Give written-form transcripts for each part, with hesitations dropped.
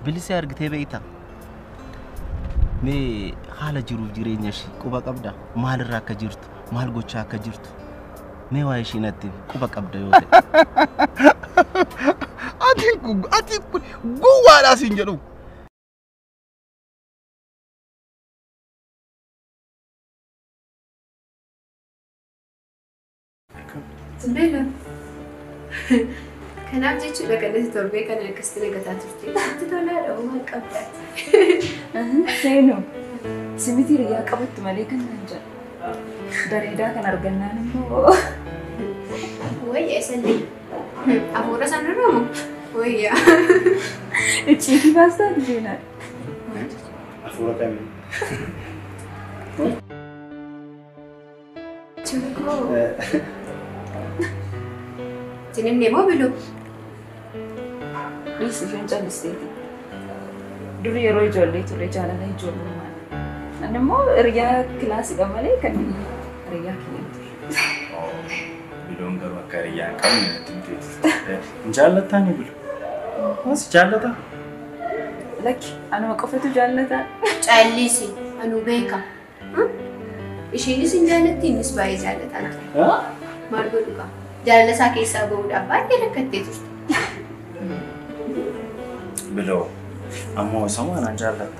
bilisee argitee beeyta mee haala jiruuf jireenya ishii quba qabda maal irraa akka jirtu maal gochaa akka jirtu mee waa ishii natti quba qabda yoo ta'e ati gowwaadhaa siin jedhu Sembelo. Kanaaf jechuudha kanatti torbee kana akkasitti nagataa turte. Itti tolaadha uumaan qabdaati. Seenuu simiti riyaa qabattu malee kan naan jedhu. Bareedaa kan argannaan immoo. Wayyaa isallee. Afuura sanarraa moo? Wayyaa. Icciitii baastaa dhufeenaa. afuura kamii Chukko. Sinin nemo bilu. Please ifencha mistake. Duri yeroo ijoollee ture jaalala ijoollummaa. Ani immoo riyaa kilaasii gammalee kan riyaa kiyyaatu. biloon garuu akka riyaa qabne natti miteeti. Jaallataa ni bilu. Mas jaallata. Lakki anuma qofatu jaallata. Callisi anu beeka. Ishiinis hin jaallatti innis baay'ee jaallatan. Maal godhu qaba? Jaalala isaa keessaa bahuudhaaf baay'ee rakkattee turte. Biloo ammoo samaan an jaallata.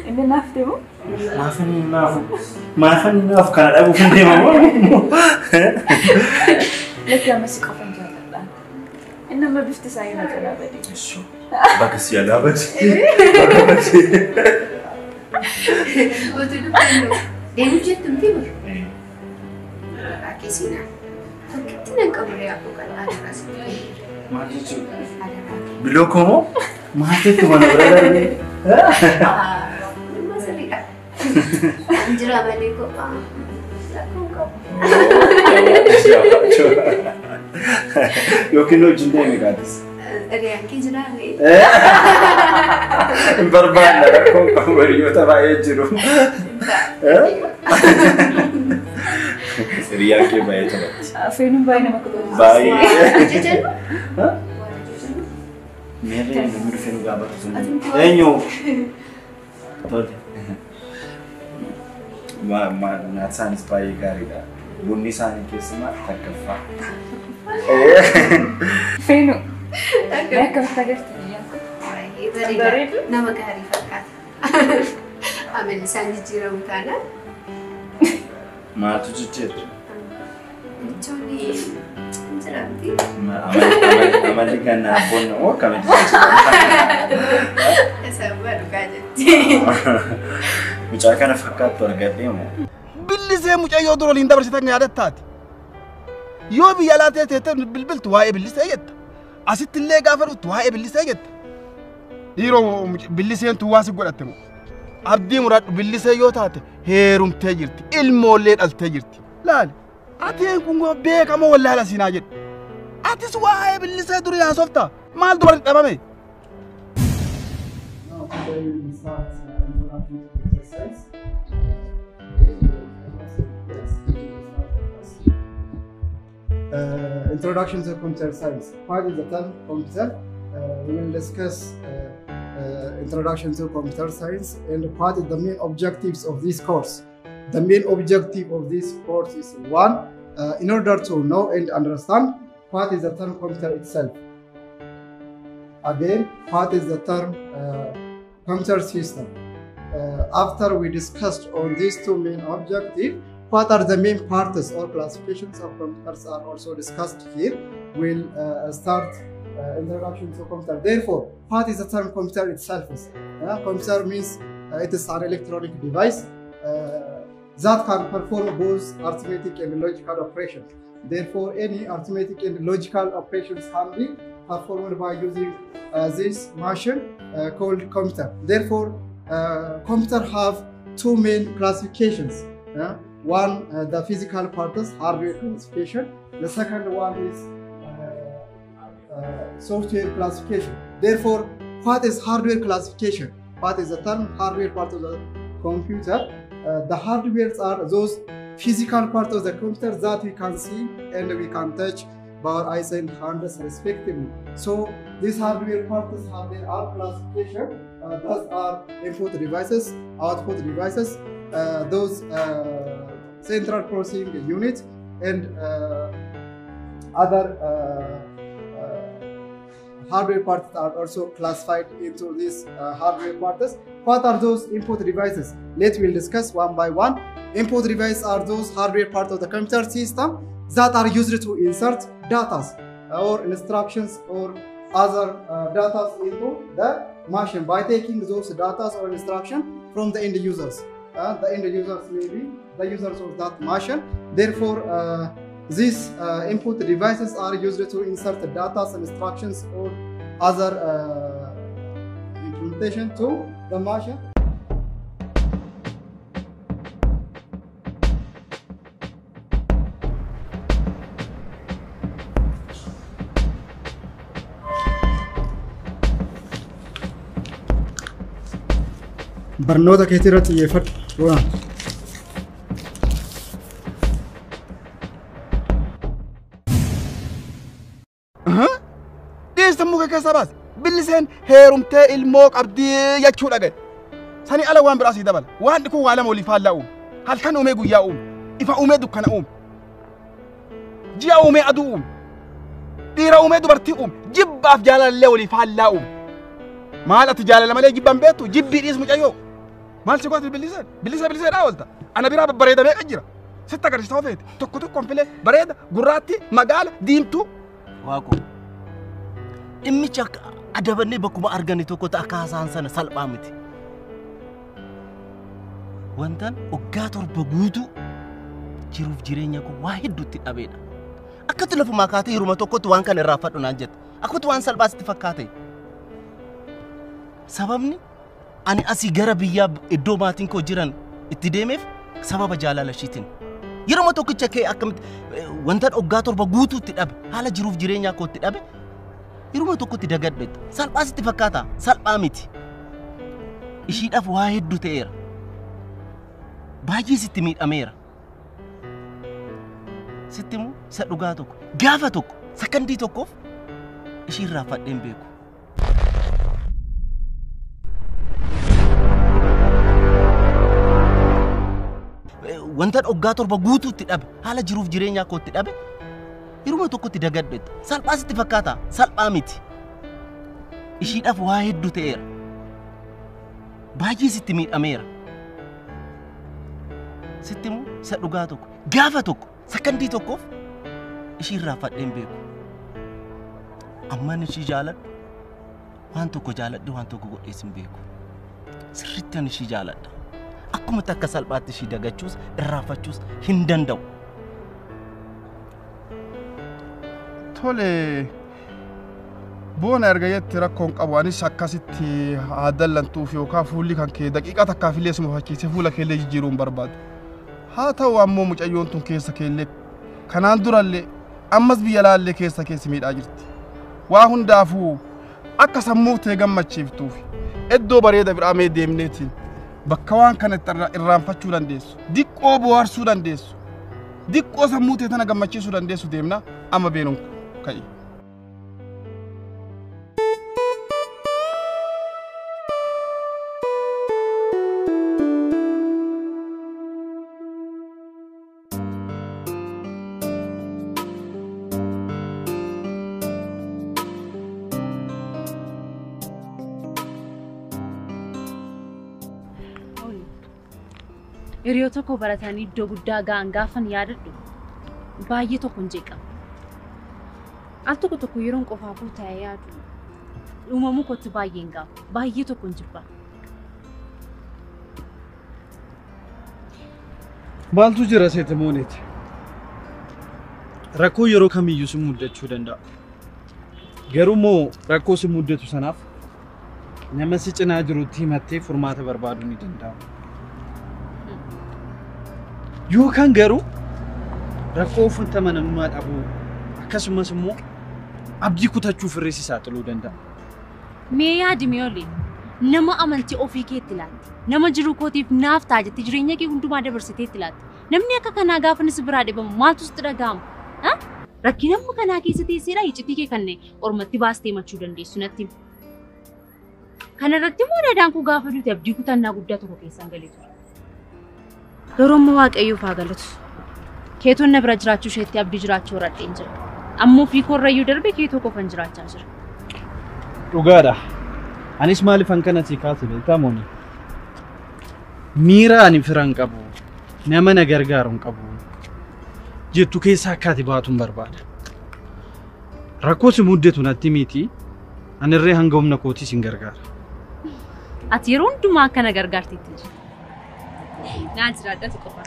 Inni naaf deemu? Maafin naaf kana dhabuuf hin deemamoo. Lakki ammas qofan jaalladha. Inni amma bifti isaa yoo jalaa badee. Bakka si alaa bade. Otu dubbannu deemu jettumti bulu. Akkasina. Fakkiitti nan qaburee akkoo kan aadaa asitti. Maal jechuudha? Biloo komoo maatiitti mana bira darbee. Nama sirriidha. Injira malee kophaa. Lakkoo qabu. Yookiin hojiin deeme gaaddis. Riyaan kee jiraame. Hin barbaanne rakkoon qabu hiriyoota baay'ee jiru. Riyaan kee baay'ee taphatti. Afeenuun baay'ee nama kutuutu. Baay'ee. Jechuun. Meerree namni dhufee nu gaafatu sun. Eenyu? Tole. Nyaata isaanis baay'ee gaariidha. Bunni isaanii keessumaa takkaffaa. Feenu. Akkamitti agartee Bareedu. Nama gaarii fakkaata. Amalli isaan jijjiiramu taana. Maatu jijjiirra. Jechuun jiraamti. Amalli gannaa boonna moo akkamitti Isaan dhugaa jetti. mucaa kana fakkaattu argadhee moo? Billisee mucayyoo dura waliin dabarsitan yaadattaati. Yoo biyya alaa teessee bilbiltu waa'ee billisee jetta. Asitti illee gaafa dhuftu waa'ee billisee jetta. Dhiiroo billiseen tuwaasi godhatte moo? Abdii muraadhu billisee yoo taate heerumtee jirti. Ilmoollee dhaltee jirti. Laali. Atiin kun beekamoo wallaala siinaa jedhu. Atis waa'ee billisee durii haasofta. Maal dura dhabame? Introduction to computer science. What is the term computer? We will discuss introduction to computer science and what is the main objectives of this course. The main objective of this course is one, in order to know and understand what is the term computer itself. Again, what is the term computer system. After we discussed on these two main objectives, what are the main parts or classifications of computers are also discussed here. We'll start introduction to computer. Therefore, what is the term computer itself? Computer means it is an electronic device that can perform both arithmetic and logical operations. Therefore, any arithmetic and logical operations can be performed by using this machine called computer. Therefore, computer have two main classifications. One, the physical parts, hardware classification. The second one is software classification. Therefore, what is hardware classification? What is the term hardware part of the computer? The hardwares are those physical parts of the computer that we can see and we can touch bar, eyes, and hands respectively. So these hardware parts have their own classification. Those are input devices, output devices, those central processing units, and other hardware parts are also classified into these hardware parts. What are those input devices? Let's discuss one by one. Input devices are those hardware parts of the computer system that are used to insert data or instructions or other data into the machine by taking those data or instructions from the end users. The end users may be the users of that machine. Therefore, these input devices are used to insert the data, instructions, or other implementation to the machine. برنودا كثيرة يفرق وان سموك كيسا بس باللسان هيرمتي الموك عبدي يكشو لغن ساني على وان براسي دبل وان دكو عالم ولي فال هل كان أمي يا إفا أمي دو كان جي أمي أدو ديرا أمي دو برتي جب أفجال اللي ولي فال مال أتجال لما لي جبان بيتو جب بيريس مجايو مال سيقوات باللسان أولتا أنا بيرا بريدة ميك أجرا ستة قرش توفيت توكو كومبلي بريدة قراتي مقال ديمتو واقو إمي شاك أدبني بكم أرجعني توكو تأكاسان سنة سلبامتي وانتن أقاتور بجودو جروف جيرين يكو واحد دوتي أبدا أكتر لفو ماكاتي روما توكو توان كان الرافات ونانجت أكو توان سلباس تفكاتي سببني أنا أسي غربية إدو ماتين كو جيران اتديميف سبب جالة لشيتين يروما توكو تشكي أكمت وانتن أقاتور بجودو تتأب هلا جروف جيرين يكو تتأب يروما توكو تدقات بيت سلباس تفكاتا سلبامتي إشيد أف واحد دوتي باجي ستميت أمير ستمو سألوغا توكو غافا توكو سكندي توكو إشي رافات ديمبيكو وانتان أوغاتور بغوتو تداب حالا جروف جيرينيا كو تداب يروما توكو تدقات بيت سالباس تفكاتا سالبامتي إشي أف واحد دوتي باجي ستميت أمير ستمو سألوغا توكو غافا توكو سكندي توكو إشي رافات ديمبيكو أما نشي جالد وان توكو جالد وان توكو قد اسم بيكو سرطة نشي جالد أكو متكسل بات شي دغاچوس الرافتشوس هندندو تولي بون ارغيت ركون قواني شكاسيتي عدلن توفي وكافولي كان كي دقيقه تكافلي اسمو حكي سفولا كيلي جيرون برباد هاتو امو مجايون تون كيسا كيلي كانان دورالي امس بيالالي كيسا كيسي ميد اجرتي واهن دافو akka sammuu ta'e gammachiiftuuf iddoo bareeda biraamee deemneetiin bakka waan kana irraanfachuu dandeessu diqqoo bohaarsuu dandeessu diqqoo sammuu ta'e tana gammachiisuu dandeessu deemna amma beenuun ka'i. Hiriyoota koo baratanii iddoo guddaa ga'an gaafan yaadadhu baay'ee tokko hin jeeqamu. Al tokko tokko yeroon qofaafuu ta'ee yaadu uumamuu kootti baay'ee hin gaafu baay'ee tokko hin jibba. Maaltu jira seete mooneeti? Rakkoo yeroo kamiyyuu si muddachuu danda'a. Garuu moo rakkoo si muddatu sanaaf nama si cinaa jirutti himattee furmaata barbaaduu ni danda'ama. Yookaan garuu rakkoo funta manamummaa dhabuu akkasumas immoo abdii kutachuuf irreessi saaxiluu danda'a. Mee yaadime olee nama amantii ofii keetti laatti nama jiru kootiif naaf ta'a jettee jireenya kee hundumaa dabarsiteetti laatti namni akka kanaa gaafa nis biraa dhibamu maaltu sitti dhaga'ama? Rakkinammoo kanaa keessa teesseedha iccitii kee kanneen ormatti baastee machuu dandeessu natti. Kana irratti immoo dadaan koo gaafa duute abdii kutannaa guddaa tokko keessan galee ture. Yeroo ammoo Waaqayyoof haa galatu. Keetoon na bira jiraachuu isheetti abdii jiraachuu horadheen jira. Ammoo fi korrayyuu darbe keetoo qofan jiraachaa jira. Dhugaadha. Anis maaliifan kana si kaase beektaa mooni? Miira ani firan qabu. Nama na gargaaruun qabu. Jettu keessa akkaati baatuun barbaada. Rakkoo si muddeetu natti miti. Ani irree hanga humna kootii sin gargaara. Ati yeroo hundumaa akkana gargaarteetti jira. Naan jiraadhatu qofa.